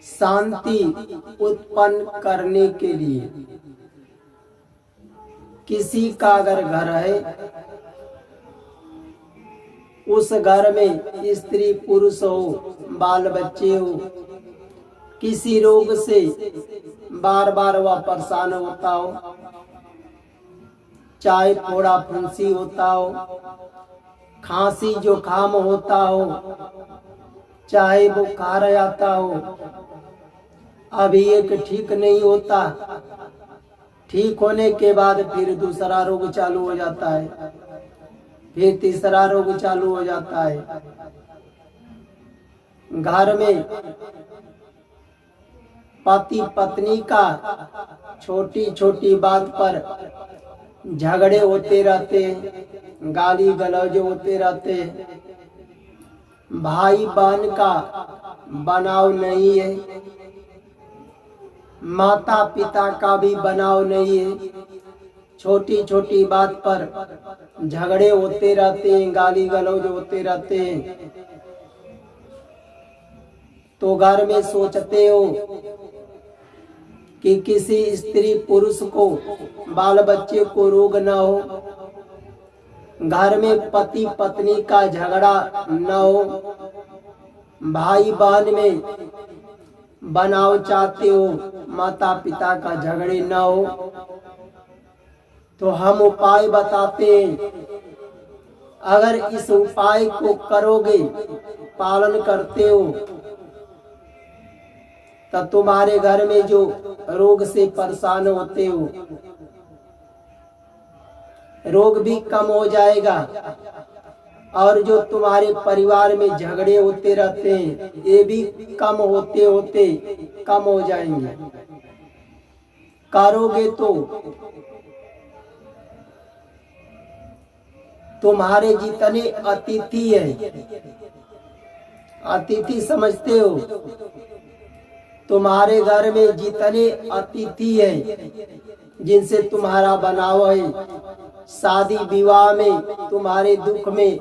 शांति उत्पन्न करने के लिए किसी का अगर घर है, उस घर में स्त्री पुरुष हो, बाल बच्चे हो, किसी रोग से बार बार वह परेशान होता हो, चाहे फोड़ा फुंसी होता हो, खांसी जुकाम होता हो, चाहे बुखार आता हो, अभी एक ठीक नहीं होता, ठीक होने के बाद फिर दूसरा रोग चालू हो जाता है, फिर तीसरा रोग चालू हो जाता है। घर में पति पत्नी का छोटी छोटी बात पर झगड़े होते रहते हैं, गाली गलौज होते रहते हैं, भाई बहन का बनाव नहीं है, माता पिता का भी बनाव नहीं है, छोटी छोटी बात पर झगड़े होते रहते हैं, गाली गलौज होते रहते हैं। तो घर में सोचते हो कि किसी स्त्री पुरुष को, बाल बच्चे को रोग न हो, घर में पति पत्नी का झगड़ा न हो, भाई बहन में बनाव चाहते हो, माता पिता का झगड़े न हो। तो हम उपाय बताते हैं, अगर इस उपाय को करोगे, पालन करते हो, तब तुम्हारे घर में जो रोग से परेशान होते हो, रोग भी कम हो जाएगा, और जो तुम्हारे परिवार में झगड़े होते रहते हैं, ये भी कम होते होते कम हो जाएंगे। करोगे तो तुम्हारे जितने अतिथि हैं, अतिथि समझते हो, तुम्हारे घर में जितने अतिथि हैं जिनसे तुम्हारा बनाव है, शादी विवाह में, तुम्हारे दुख में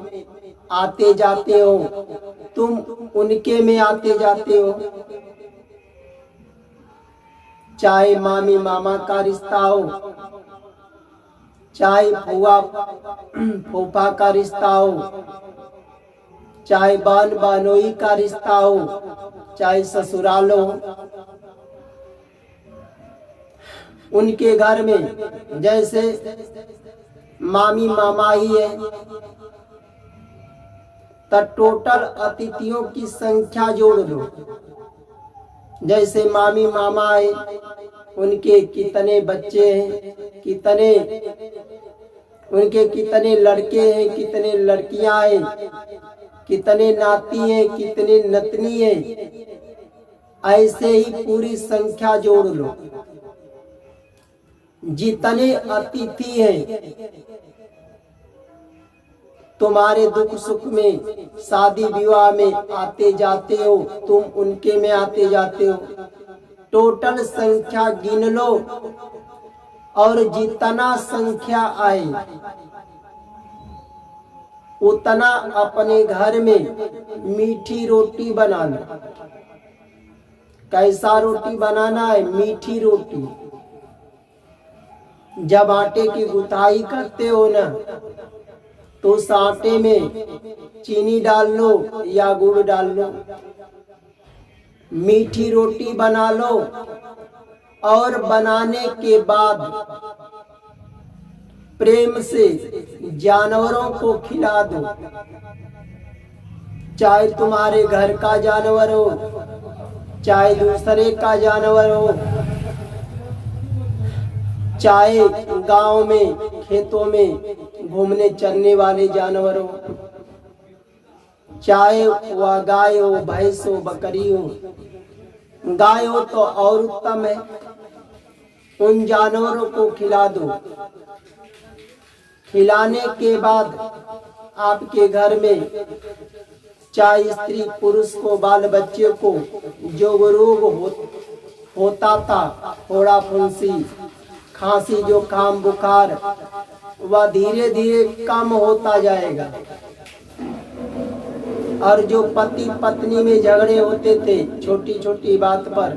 आते जाते हो, तुम उनके में आते जाते हो, चाहे मामी मामा का रिश्ता हो, चाहे फुआ फूफा का रिश्ता हो, चाहे बहन बहनोई का रिश्ता हो, चाहे ससुराल हो, उनके घर में जैसे मामी मामा ही है, तो टोटल अतिथियों की संख्या जोड़ दो। जैसे मामी मामा है, उनके कितने बच्चे हैं, उनके कितने लड़के हैं, कितने लड़कियां हैं, कितने नाती हैं, कितने नतनी हैं, ऐसे ही पूरी संख्या जोड़ लो। जितने अतिथि हैं, तुम्हारे दुख सुख में, शादी विवाह में आते जाते हो, तुम उनके में आते जाते हो, टोटल संख्या गिन लो, और जितना संख्या आए उतना अपने घर में मीठी रोटी बना लो। कैसा रोटी बनाना है? मीठी रोटी। जब आटे की गुथाई करते हो ना, तो उस आटे में चीनी डाल लो या गुड़ डाल लो, मीठी रोटी बना लो, और बनाने के बाद प्रेम से जानवरों को खिला दो। चाहे तुम्हारे घर का जानवर हो, चाहे दूसरे का जानवर हो, चाहे गांव में खेतों में घूमने चलने वाले जानवर हो, चाहे वह गाय हो, भैंस हो, बकरी हो। गाय हो तो और उत्तम है, उन जानवरों को खिला दो। खिलाने के बाद आपके घर में चाहे स्त्री पुरुष को, बाल बच्चे को जो रोग होता था, फोड़ा फुंसी, खांसी जुकाम बुखार, वह धीरे धीरे कम होता जाएगा। और जो पति पत्नी में झगड़े होते थे छोटी छोटी बात पर,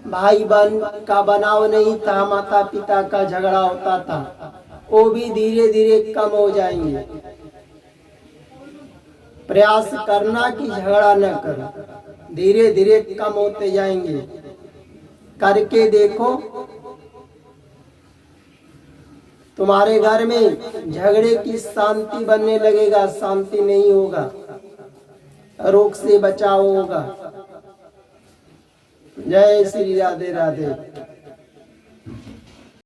भाई बहन का बनाव नहीं था, माता पिता का झगड़ा होता था, वो भी धीरे धीरे कम हो जाएंगे। प्रयास करना कि झगड़ा न करो, धीरे धीरे कम होते जाएंगे। करके देखो, तुम्हारे घर में झगड़े की शांति बनने लगेगा। शांति नहीं होगा, रोग से बचाव होगा। जय श्री राधे राधे।